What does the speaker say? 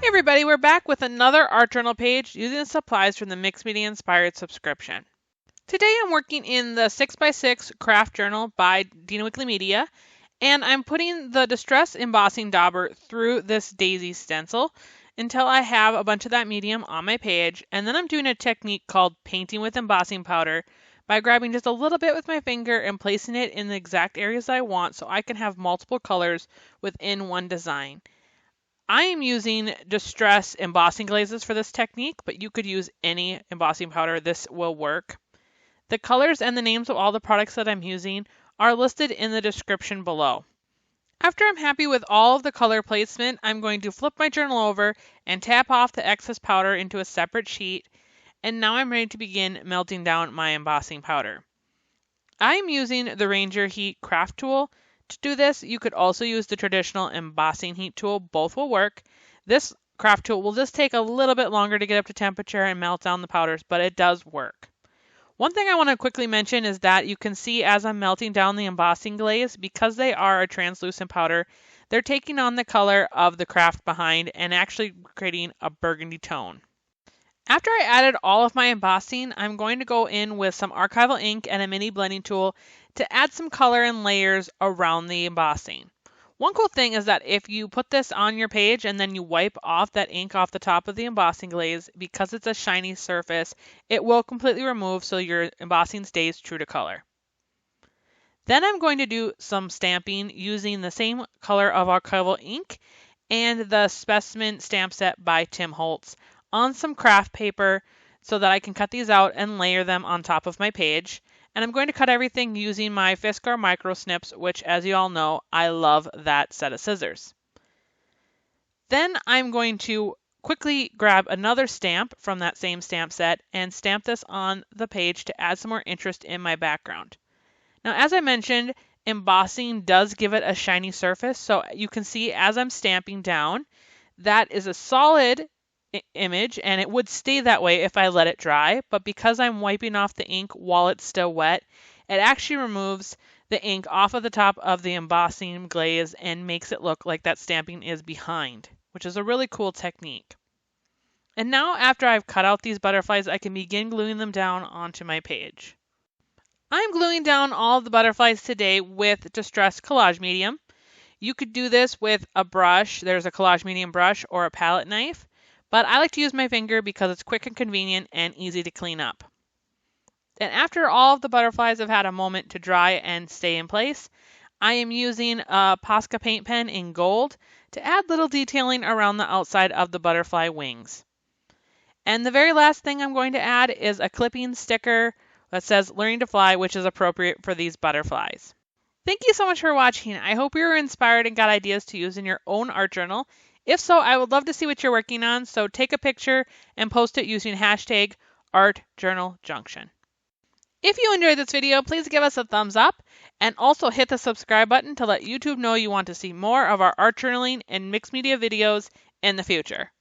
Hey everybody, we're back with another art journal page using the supplies from the Mixed Media Inspired subscription. Today I'm working in the 6x6 craft journal by Dina Weekly Media, and I'm putting the Distress Embossing Dauber through this daisy stencil until I have a bunch of that medium on my page, and then I'm doing a technique called painting with embossing powder by grabbing just a little bit with my finger and placing it in the exact areas I want so I can have multiple colors within one design. I am using Distress Embossing Glazes for this technique, but you could use any embossing powder. This will work. The colors and the names of all the products that I'm using are listed in the description below. After I'm happy with all of the color placement, I'm going to flip my journal over and tap off the excess powder into a separate sheet, and now I'm ready to begin melting down my embossing powder. I'm using the Ranger Heat craft tool. To do this, you could also use the traditional embossing heat tool. Both will work. This craft tool will just take a little bit longer to get up to temperature and melt down the powders, but it does work. One thing I want to quickly mention is that you can see as I'm melting down the embossing glaze, because they are a translucent powder, they're taking on the color of the craft behind and actually creating a burgundy tone. After I added all of my embossing, I'm going to go in with some archival ink and a mini blending tool to add some color and layers around the embossing. One cool thing is that if you put this on your page and then you wipe off that ink off the top of the embossing glaze, because it's a shiny surface, it will completely remove so your embossing stays true to color. Then I'm going to do some stamping using the same color of archival ink and the specimen stamp set by Tim Holtz on some craft paper so that I can cut these out and layer them on top of my page. And I'm going to cut everything using my Fiskar micro snips, which, as you all know, I love that set of scissors. Then I'm going to quickly grab another stamp from that same stamp set and stamp this on the page to add some more interest in my background. Now, as I mentioned, embossing does give it a shiny surface, so you can see as I'm stamping down, that is a solid image, and it would stay that way if I let it dry, but because I'm wiping off the ink while it's still wet, it actually removes the ink off of the top of the embossing glaze and makes it look like that stamping is behind, which is a really cool technique. And now, after I've cut out these butterflies, I can begin gluing them down onto my page. I'm gluing down all of the butterflies today with Distress Collage Medium. You could do this with a brush. There's a Collage Medium brush or a palette knife. But I like to use my finger because it's quick and convenient and easy to clean up. And after all of the butterflies have had a moment to dry and stay in place, I am using a Posca paint pen in gold to add little detailing around the outside of the butterfly wings. And the very last thing I'm going to add is a clipping sticker that says Learning to Fly, which is appropriate for these butterflies. Thank you so much for watching. I hope you were inspired and got ideas to use in your own art journal. If so, I would love to see what you're working on, so take a picture and post it using hashtag ArtJournalJunction. If you enjoyed this video, please give us a thumbs up and also hit the subscribe button to let YouTube know you want to see more of our art journaling and mixed media videos in the future.